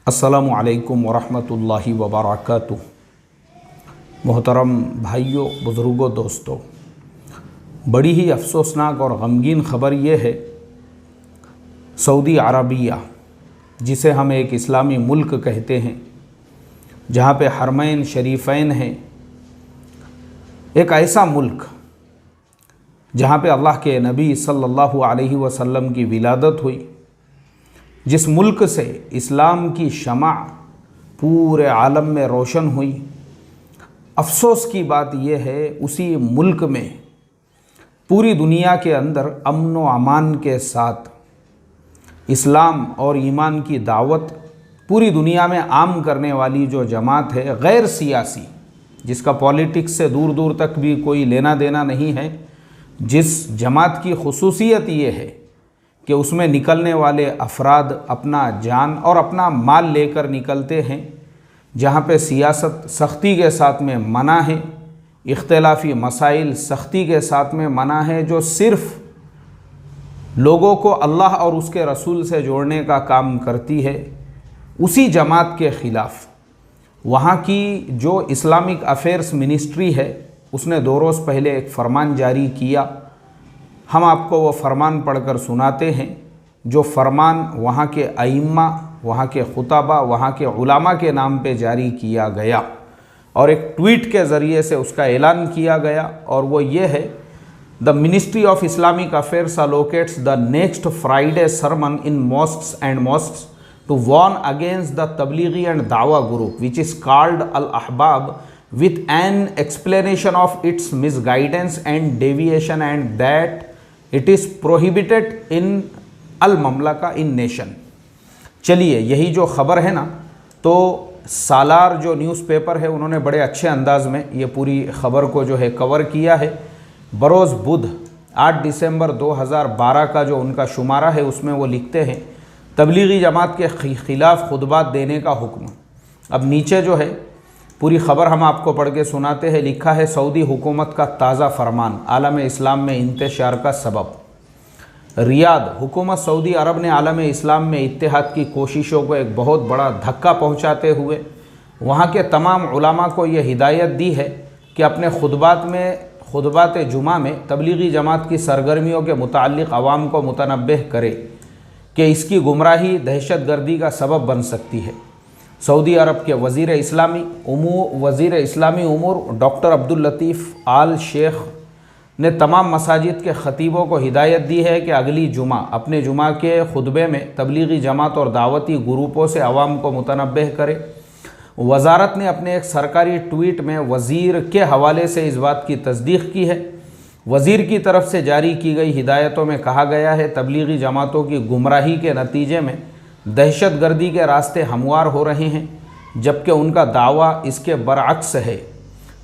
अस्सलामु अलैकुम वरहमतुल्लाहि वबरकातुह। मोहतरम भाइयों, बुज़ुर्गों, दोस्तों, बड़ी ही अफसोसनाक और गमगीन ख़बर ये है, सऊदी अरबिया जिसे हम एक इस्लामी मुल्क कहते हैं, जहाँ पे हरमैन शरीफ़ैन हैं, एक ऐसा मुल्क जहाँ पे अल्लाह के नबी सल्लल्लाहु अलैहि वसल्लम की विलादत हुई, जिस मुल्क से इस्लाम की शमा पूरे आलम में रोशन हुई। अफसोस की बात यह है, उसी मुल्क में पूरी दुनिया के अंदर अमन व अमान के साथ इस्लाम और ईमान की दावत पूरी दुनिया में आम करने वाली जो जमात है, गैर सियासी, जिसका पॉलिटिक्स से दूर दूर तक भी कोई लेना देना नहीं है, जिस जमात की खुसूसियत ये है कि उसमें निकलने वाले अफराद अपना जान और अपना माल लेकर निकलते हैं, जहाँ पे सियासत सख्ती के साथ में मना है, इख्तिलाफ़ी मसाइल सख्ती के साथ में मना है, जो सिर्फ़ लोगों को अल्लाह और उसके रसूल से जोड़ने का काम करती है, उसी जमात के ख़िलाफ़ वहाँ की जो इस्लामिक अफेयर्स मिनिस्ट्री है, उसने 2 रोज़ पहले एक फ़रमान जारी किया। हम आपको वो फ़रमान पढ़कर सुनाते हैं, जो फ़रमान वहाँ के अइम्मा, वहाँ के खुतबा, वहाँ के उलमा के नाम पे जारी किया गया और एक ट्वीट के ज़रिए से उसका ऐलान किया गया। और वो ये है, the ministry of Islamic affairs allocates the next Friday sermon in mosques and mosques to warn against the Tablighi and Dawah group which is called Al Ahbab with an explanation of its misguidance and deviation, and that it is prohibited in al mamlaka in nation। चलिए, यही जो ख़बर है ना, तो सालार जो newspaper है, उन्होंने बड़े अच्छे अंदाज में ये पूरी ख़बर को जो है कवर किया है। बरोज़ बुध 8 दिसंबर 2012 का जो उनका शुमारा है, उसमें वो लिखते हैं, तबलीगी जमात के ख़िलाफ़ खुतबात देने का हुक्म। अब नीचे जो है पूरी ख़बर हम आपको पढ़ के सुनाते हैं। लिखा है, सऊदी हुकूमत का ताज़ा फरमान आलम इस्लाम में इंतशार का सबब। रियाद, हुकूमत सऊदी अरब ने आलम इस्लाम में इत्तेहाद की कोशिशों को एक बहुत बड़ा धक्का पहुंचाते हुए वहां के तमाम उलमा को यह हिदायत दी है कि अपने खुतबात जुमा में तबलीगी जमात की सरगर्मियों के मुताल्लिक़ अवाम को मुतनब्बह करे कि इसकी गुमराही दहशत गर्दी का सबब बन सकती है। सऊदी अरब के वज़ीर इस्लामी उमूर डॉक्टर अब्दुल लतीफ़ आल शेख ने तमाम मसाजिद के ख़तीबों को हिदायत दी है कि अगली जुमा अपने जुमा के खुतबे में तबलीगी जमात और दावती ग्रुपों से अवाम को मुतनब्बह करे। वज़ारत ने अपने एक सरकारी ट्वीट में वज़ीर के हवाले से इस बात की तस्दीक़ की है। वज़ीर की तरफ से जारी की गई हिदायतों में कहा गया है, तबलीगी जमातों की गुमराही के नतीजे में दहशत गर्दी के रास्ते हमवार हो रहे हैं, जबकि उनका दावा इसके बरअक्स है।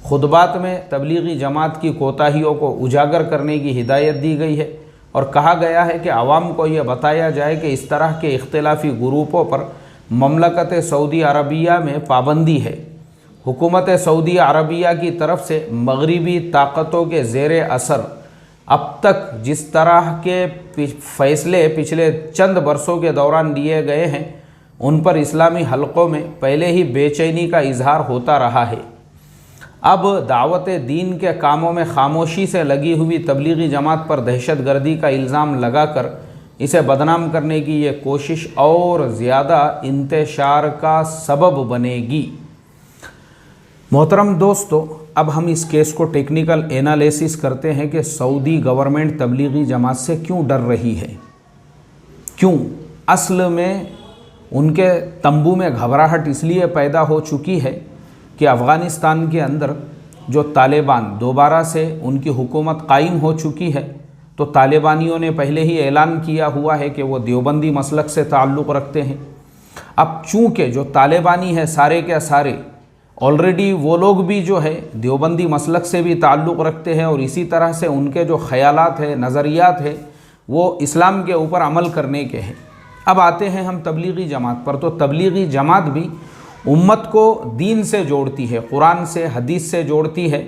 खुतबात में तबलीगी जमात की कोताहियों को उजागर करने की हिदायत दी गई है और कहा गया है कि आवाम को यह बताया जाए कि इस तरह के इख्तिलाफ़ी ग्रुपों पर ममलकत सऊदी अरबिया में पाबंदी है। हुकूमत सऊदी अरबिया की तरफ से मगरिबी ताकतों के ज़ेर असर अब तक जिस तरह के फ़ैसले पिछले चंद बरसों के दौरान लिए गए हैं, उन पर इस्लामी हलक़ों में पहले ही बेचैनी का इजहार होता रहा है। अब दावत दीन के कामों में खामोशी से लगी हुई तबलीगी जमात पर दहशत गर्दी का इल्ज़ाम लगाकर इसे बदनाम करने की ये कोशिश और ज़्यादा इंतशार का सबब बनेगी। मोहतरम दोस्तों, अब हम इस केस को टेक्निकल एनालिसिस करते हैं कि सऊदी गवर्नमेंट तबलीगी जमात से क्यों डर रही है। क्यों? असल में उनके तंबू में घबराहट इसलिए पैदा हो चुकी है कि अफ़गानिस्तान के अंदर जो तालिबान दोबारा से उनकी हुकूमत कायम हो चुकी है, तो तालिबानियों ने पहले ही ऐलान किया हुआ है कि वो देवबंदी मसलक से ताल्लुक़ रखते हैं। अब चूँकि जो तालिबानी है सारे के सारे ऑलरेडी वो लोग भी जो है देवबंदी मसलक से भी ताल्लुक़ रखते हैं और इसी तरह से उनके जो ख़यालात है, नज़रियात है, वो इस्लाम के ऊपर अमल करने के हैं। अब आते हैं हम तबलीगी जमात पर। तो तबलीगी जमात भी उम्मत को दीन से जोड़ती है, कुरान से, हदीस से जोड़ती है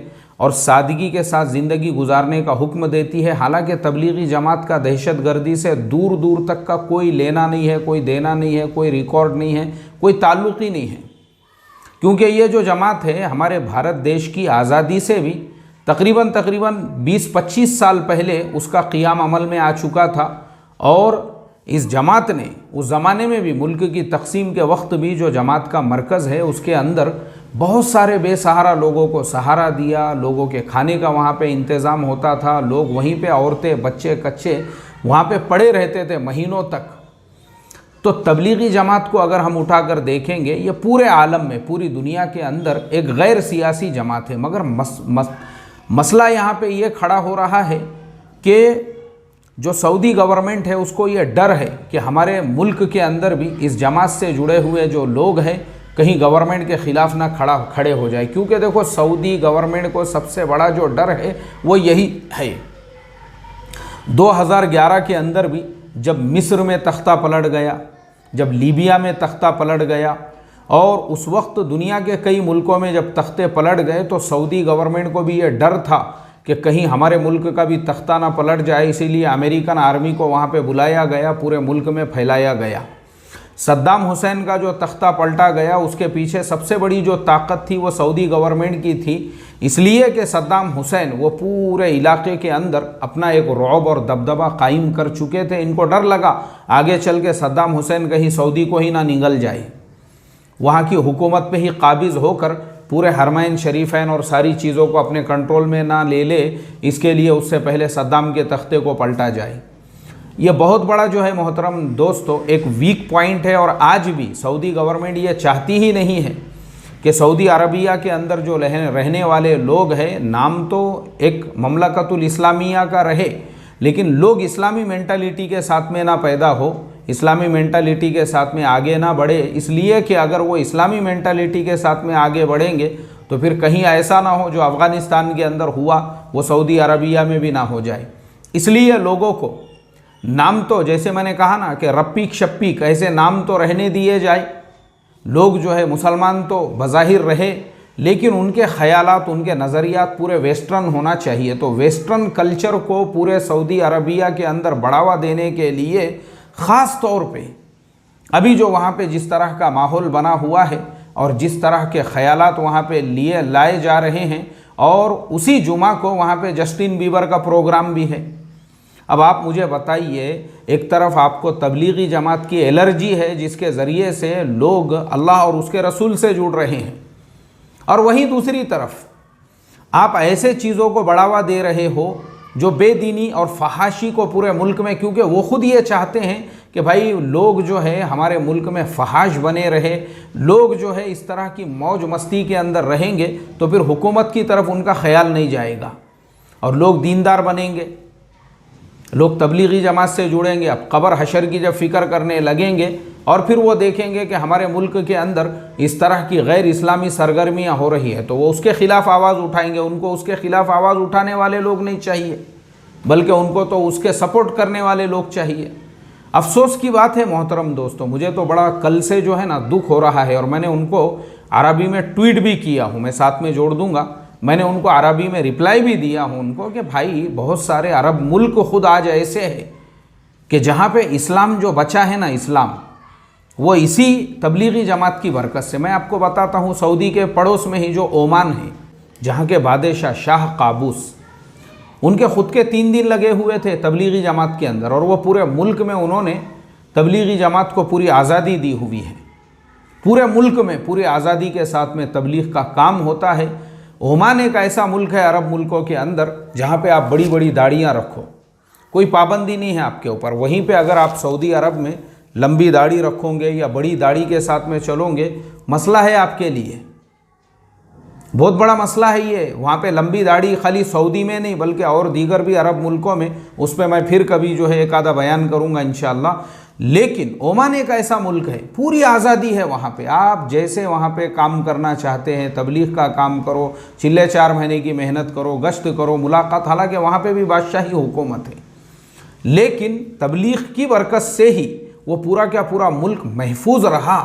और सादगी के साथ ज़िंदगी गुजारने का हुक्म देती है। हालांकि तबलीगी जमात का दहशतगर्दी से दूर दूर तक का कोई लेना नहीं है, कोई देना नहीं है, कोई रिकॉर्ड नहीं है, कोई ताल्लुक़ ही नहीं है, क्योंकि ये जो जमात है हमारे भारत देश की आज़ादी से भी तकरीबन 20-25 साल पहले उसका क़ियाम अमल में आ चुका था। और इस जमात ने उस ज़माने में भी मुल्क की तकसीम के वक्त भी जो जमात का मरकज़ है उसके अंदर बहुत सारे बेसहारा लोगों को सहारा दिया। लोगों के खाने का वहाँ पे इंतज़ाम होता था, लोग वहीं पे औरतें बच्चे कच्चे वहाँ पे पड़े रहते थे महीनों तक। तो तबलीगी जमात को अगर हम उठाकर देखेंगे, ये पूरे आलम में, पूरी दुनिया के अंदर एक गैर सियासी जमात है। मगर मसला यहाँ पे ये खड़ा हो रहा है कि जो सऊदी गवर्नमेंट है उसको ये डर है कि हमारे मुल्क के अंदर भी इस जमात से जुड़े हुए जो लोग हैं कहीं गवर्नमेंट के ख़िलाफ़ ना खड़े हो जाए। क्योंकि देखो सऊदी गवर्नमेंट को सबसे बड़ा जो डर है वो यही है। 2011 के अंदर भी जब मिस्र में तख्ता पलट गया, जब लीबिया में तख्ता पलट गया, और उस वक्त दुनिया के कई मुल्कों में जब तख्ते पलट गए तो सऊदी गवर्नमेंट को भी ये डर था कि कहीं हमारे मुल्क का भी तख्ता ना पलट जाए। इसीलिए अमेरिकन आर्मी को वहाँ पे बुलाया गया, पूरे मुल्क में फैलाया गया। सद्दाम हुसैन का जो तख्ता पलटा गया उसके पीछे सबसे बड़ी जो ताकत थी वो सऊदी गवर्नमेंट की थी, इसलिए कि सद्दाम हुसैन वो पूरे इलाके के अंदर अपना एक रौब और दबदबा कायम कर चुके थे। इनको डर लगा आगे चल के सद्दाम हुसैन कहीं सऊदी को ही ना निगल जाए, वहाँ की हुकूमत पे ही काबिज़ होकर पूरे हरमैन शरीफैन और सारी चीज़ों को अपने कंट्रोल में ना ले ले, इसके लिए उससे पहले सद्दाम के तख्ते को पलटा जाए। ये बहुत बड़ा जो है मोहतरम दोस्तों एक वीक पॉइंट है। और आज भी सऊदी गवर्नमेंट ये चाहती ही नहीं है कि सऊदी अरबिया के अंदर जो रहने वाले लोग हैं, नाम तो एक ममलकतुल इस्लामिया का रहे, लेकिन लोग इस्लामी मेंटालिटी के साथ में ना पैदा हो, इस्लामी मेंटालिटी के साथ में आगे ना बढ़े। इसलिए कि अगर वो इस्लामी मेंटालिटी के साथ में आगे बढ़ेंगे तो फिर कहीं ऐसा ना हो जो अफ़गानिस्तान के अंदर हुआ वो सऊदी अरबिया में भी ना हो जाए। इसलिए लोगों को नाम तो, जैसे मैंने कहा ना कि रप्पीक शप्पीक, ऐसे नाम तो रहने दिए जाए। लोग जो है मुसलमान तो बज़ाहिर रहे, लेकिन उनके ख़यालात, उनके नज़रियात पूरे वेस्टर्न होना चाहिए। तो वेस्टर्न कल्चर को पूरे सऊदी अरबिया के अंदर बढ़ावा देने के लिए ख़ास तौर पे अभी जो वहाँ पे जिस तरह का माहौल बना हुआ है और जिस तरह के ख़यालात वहाँ पे लाए जा रहे हैं, और उसी जुमा को वहाँ पे जस्टिन बीबर का प्रोग्राम भी है। अब आप मुझे बताइए, एक तरफ आपको तबलीगी जमात की एलर्जी है जिसके ज़रिए से लोग अल्लाह और उसके रसूल से जुड़ रहे हैं, और वहीं दूसरी तरफ आप ऐसे चीज़ों को बढ़ावा दे रहे हो जो बेदीनी और फहाशी को पूरे मुल्क में, क्योंकि वो ख़ुद ये चाहते हैं कि भाई लोग जो है हमारे मुल्क में फहाश बने रहे, लोग जो है इस तरह की मौज मस्ती के अंदर रहेंगे तो फिर हुकूमत की तरफ उनका ख्याल नहीं जाएगा और लोग दीनदार बनेंगे, लोग तबलीगी जमात से जुड़ेंगे। अब कब्र हशर की जब फ़िक्र करने लगेंगे और फिर वो देखेंगे कि हमारे मुल्क के अंदर इस तरह की गैर इस्लामी सरगर्मियाँ हो रही है तो वो उसके ख़िलाफ़ आवाज़ उठाएंगे। उनको उसके ख़िलाफ़ आवाज़ उठाने वाले लोग नहीं चाहिए, बल्कि उनको तो उसके सपोर्ट करने वाले लोग चाहिए। अफसोस की बात है मोहतरम दोस्तों, मुझे तो बड़ा कल से जो है ना दुख हो रहा है, और मैंने उनको अरबी में ट्वीट भी किया हूँ, मैं साथ में जोड़ दूँगा। मैंने उनको अरबी में रिप्लाई भी दिया हूँ उनको कि भाई बहुत सारे अरब मुल्क खुद आज ऐसे है कि जहाँ पे इस्लाम जो बचा है ना, इस्लाम वो इसी तबलीगी जमात की बरकत से। मैं आपको बताता हूँ, सऊदी के पड़ोस में ही जो ओमान है, जहाँ के बादशाह शाह काबूस, उनके ख़ुद के 3 दिन लगे हुए थे तबलीगी जमात के अंदर, और वो पूरे मुल्क में उन्होंने तबलीगी जमात को पूरी आज़ादी दी हुई है। पूरे मुल्क में पूरी आज़ादी के साथ में तबलीग का काम होता है। ओमान एक ऐसा मुल्क है अरब मुल्कों के अंदर जहाँ पे आप बड़ी बड़ी दाढ़ियाँ रखो, कोई पाबंदी नहीं है आपके ऊपर। वहीं पे अगर आप सऊदी अरब में लंबी दाढ़ी रखोगे या बड़ी दाढ़ी के साथ में चलोगे, मसला है आपके लिए, बहुत बड़ा मसला है ये। वहाँ पे लंबी दाढ़ी खाली सऊदी में नहीं बल्कि और दीगर भी अरब मुल्कों में, उस पर मैं फिर कभी जो है एक आधा बयान करूँगा इंशाअल्लाह। लेकिन ओमान एक ऐसा मुल्क है, पूरी आज़ादी है वहाँ पे, आप जैसे वहाँ पे काम करना चाहते हैं, तबलीग का काम करो, चिल्ले 4 महीने की मेहनत करो, गश्त करो, मुलाकात। हालांकि वहाँ पे भी बादशाही हुकूमत है, लेकिन तबलीग की बरकत से ही वो पूरा क्या पूरा मुल्क महफूज रहा।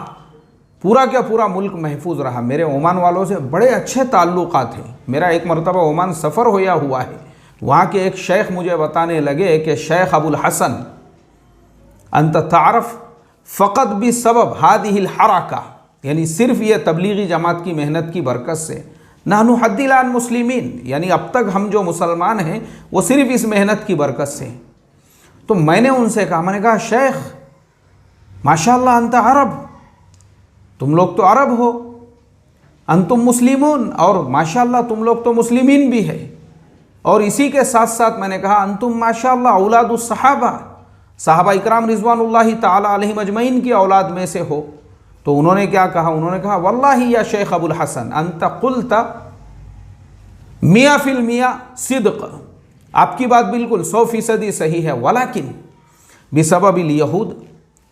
पूरा क्या पूरा मुल्क महफूज रहा। मेरे ओमान वालों से बड़े अच्छे ताल्लुकात हैं। मेरा एक मरतबा ओमान सफ़र होया हुआ है। वहाँ के एक शेख मुझे बताने लगे कि शेख अबुल हसन अंत तारफ़ फ़कत भी सबब हादिहिल हरका, यानी सिर्फ ये तबलीगी जमात की मेहनत की बरकत से नहनु हद्दिलान मुस्लिमीन, यानी अब तक हम जो मुसलमान हैं वो सिर्फ इस मेहनत की बरकत से। तो मैंने उनसे कहा, मैंने कहा शेख माशाअल्लाह अंत अरब, तुम लोग तो अरब हो, अंतुम मुस्लिमून, और माशाअल्लाह तुम लोग तो मुस्लिमीन भी है। और इसी के साथ साथ मैंने कहा अंतुम माशाअल्लाह औलादुस सहाबा, साहबा इकराम रिज़वानुल्लाहि ताला अलैहिम अजमईन की औलाद में से हो। तो उन्होंने क्या कहा, उन्होंने कहा वल्लाही या शेख अबुल हसन अंत कुल्ता 100% सिद्क़, आपकी बात बिल्कुल 100% सही है। वलाकिन बिसबबिल यहूद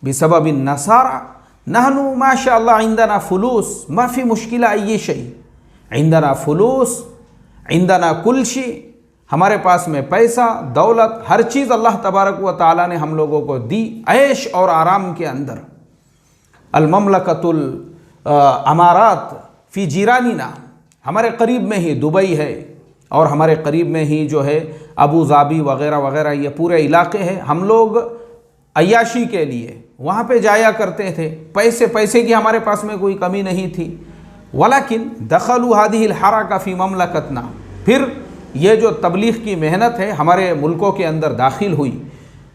बिसबबिन नसारा नहनु माशाअल्लाह इंदना फुलूस माफ़ी मुश्किल ये शई, इंदना फुलूस इंदना कुलशी, हमारे पास में पैसा दौलत हर चीज़ अल्लाह तबारक व ताला ने हम लोगों को दी ऐश और आराम के अंदर। अल ममलकतुल अमारात फ़ी जीरानिना, हमारे करीब में ही दुबई है और हमारे करीब में ही जो है अबू धाबी वग़ैरह वग़ैरह, ये पूरे इलाके हैं। हम लोग अय्याशी के लिए वहाँ पे जाया करते थे, पैसे की हमारे पास में कोई कमी नहीं थी। वलाकिन दखलू हादिहिल हरका फ़ी ममलकतना, फिर ये जो तबलीग की मेहनत है हमारे मुल्कों के अंदर दाखिल हुई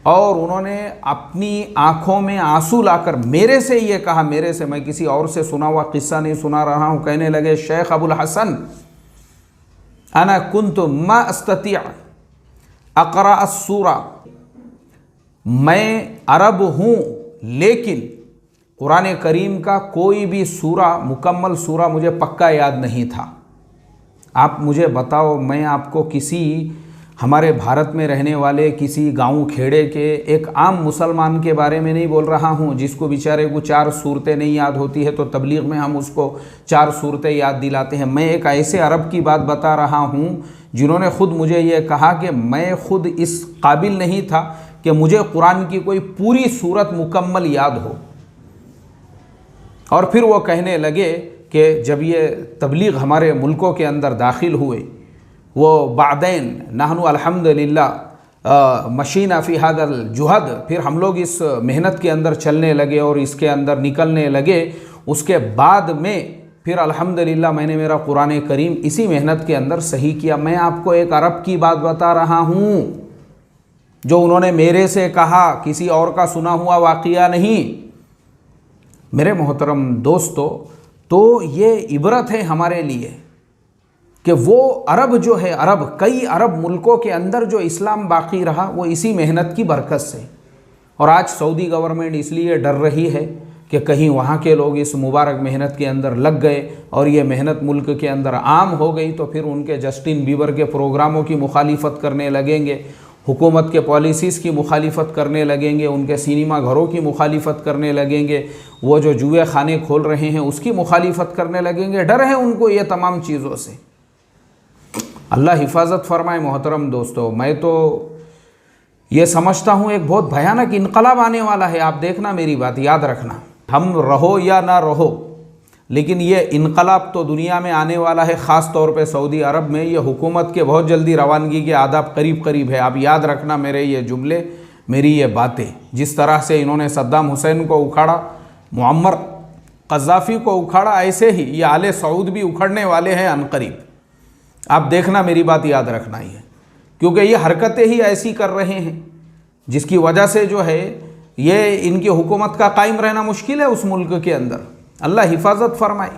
और उन्होंने अपनी आँखों में आंसू लाकर मेरे से ये कहा, मेरे से, मैं किसी और से सुना हुआ किस्सा नहीं सुना रहा हूँ, कहने लगे शेख अबुल हसन अना कुन्तु मा अस्तती अक़रा अस्सूरा, मैं अरब हूँ लेकिन कुरान करीम का कोई भी सूरा, मुकम्मल सूरा मुझे पक्का याद नहीं था। आप मुझे बताओ, मैं आपको किसी हमारे भारत में रहने वाले किसी गांव खेड़े के एक आम मुसलमान के बारे में नहीं बोल रहा हूं, जिसको बेचारे को 4 सूरतें नहीं याद होती है, तो तबलीग में हम उसको 4 सूरतें याद दिलाते हैं। मैं एक ऐसे अरब की बात बता रहा हूं जिन्होंने ख़ुद मुझे ये कहा कि मैं ख़ुद इस काबिल नहीं था कि मुझे कुरान की कोई पूरी सूरत मुकम्मल याद हो। और फिर वो कहने लगे कि जब ये तबलीग हमारे मुल्कों के अंदर दाखिल हुए, वो बादैन नहनु अल्हम्दुलिल्लाह मशीना फ़ी हादल जुहद, फिर हम लोग इस मेहनत के अंदर चलने लगे और इसके अंदर निकलने लगे। उसके बाद में फिर अल्हम्दुलिल्लाह मैंने मेरा कुरान करीम इसी मेहनत के अंदर सही किया। मैं आपको एक अरब की बात बता रहा हूँ जो उन्होंने मेरे से कहा, किसी और का सुना हुआ वाक़िया नहीं। मेरे मोहतरम दोस्तों, तो ये इबरत है हमारे लिए कि वो अरब जो है, अरब कई अरब मुल्कों के अंदर जो इस्लाम बाकी रहा वो इसी मेहनत की बरकत से। और आज सऊदी गवर्नमेंट इसलिए डर रही है कि कहीं वहाँ के लोग इस मुबारक मेहनत के अंदर लग गए और ये मेहनत मुल्क के अंदर आम हो गई तो फिर उनके जस्टिन बीबर के प्रोग्रामों की मुखालिफत करने लगेंगे, हुकूमत के पॉलिसीज़ की मुखालिफत करने लगेंगे, उनके सिनेमा घरों की मुखालिफत करने लगेंगे, वो जो जुए खाने खोल रहे हैं उसकी मुखालिफत करने लगेंगे। डर है उनको ये तमाम चीज़ों से। अल्लाह हिफाजत फरमाए। मोहतरम दोस्तों, मैं तो ये समझता हूँ एक बहुत भयानक इनकलाब आने वाला है। आप देखना, मेरी बात याद रखना, हम रहो या ना रहो, लेकिन ये इनकलाब तो दुनिया में आने वाला है। ख़ास तौर पे सऊदी अरब में ये हुकूमत के बहुत जल्दी रवानगी के आदाब करीब करीब है। आप याद रखना मेरे ये जुमले, मेरी ये बातें। जिस तरह से इन्होंने सद्दाम हुसैन को उखाड़ा, मुअम्मर क़ज़्ज़ाफ़ी को उखाड़ा, ऐसे ही ये आले सऊद भी उखड़ने वाले हैं अनकरीब। आप देखना, मेरी बात याद रखना ही है, क्योंकि ये हरकतें ही ऐसी कर रहे हैं जिसकी वजह से जो है ये इनकी हुकूमत का कायम रहना मुश्किल है उस मुल्क के अंदर। अल्लाह हिफाजत फरमाए।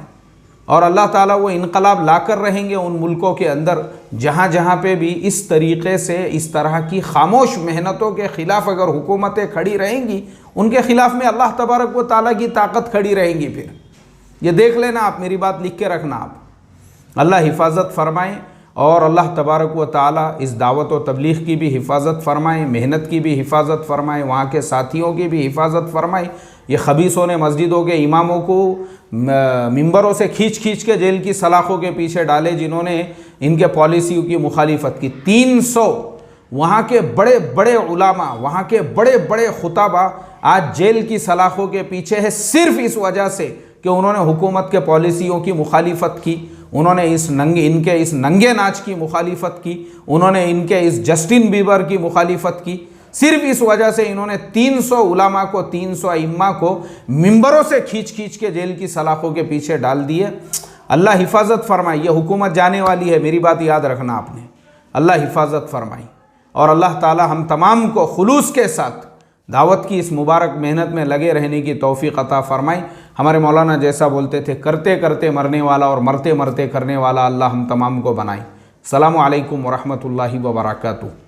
और अल्लाह ताला वो इनकलाब ला कर रहेंगे उन मुल्कों के अंदर जहाँ जहाँ पे भी इस तरीक़े से इस तरह की खामोश मेहनतों के ख़िलाफ़ अगर हुकूमतें खड़ी रहेंगी, उनके ख़िलाफ़ में अल्लाह तबारक व ताला की ताकत खड़ी रहेंगी। फिर ये देख लेना आप, मेरी बात लिख के रखना आप। अल्लाह हिफाजत फरमाएँ और अल्लाह तबारक व ताला इस दावत व तबलीग की भी हिफाजत फरमाएँ, मेहनत की भी हिफाजत फरमाएँ, वहाँ के साथियों की भी हिफाजत फरमाएँ। ये खबीसों ने मस्जिदों के इमामों को मिंबरों से खींच खींच के जेल की सलाखों के पीछे डाले, जिन्होंने इनके पॉलिसियों की मुखालिफत की। 300 वहाँ के बड़े बड़े उलामा, वहाँ के बड़े बड़े खुताबा आज जेल की सलाखों के पीछे है, सिर्फ इस वजह से कि उन्होंने हुकूमत के पॉलिसियों की मुखालिफत की, उन्होंने इनके इस नंगे नाच की मुखालिफत की, उन्होंने इनके इस जस्टिन बीबर की मुखालिफत की। सिर्फ इस वजह से इन्होंने 300 उलमा को, 300 इम्मा को मिंबरों से खींच खींच के जेल की सलाखों के पीछे डाल दिए। अल्लाह हिफाजत फरमाए। ये हुकूमत जाने वाली है, मेरी बात याद रखना आपने। अल्लाह हिफाजत फरमाई और अल्लाह ताला हम तमाम को खुलूस के साथ दावत की इस मुबारक मेहनत में लगे रहने की तौफीक अता फरमाई। हमारे मौलाना जैसा बोलते थे, करते करते मरने वाला और मरते मरते करने वाला अल्लाह हम तमाम को बनाए। अस्सलामु अलैकुम व रहमतुल्लाहि व बरकातुहू।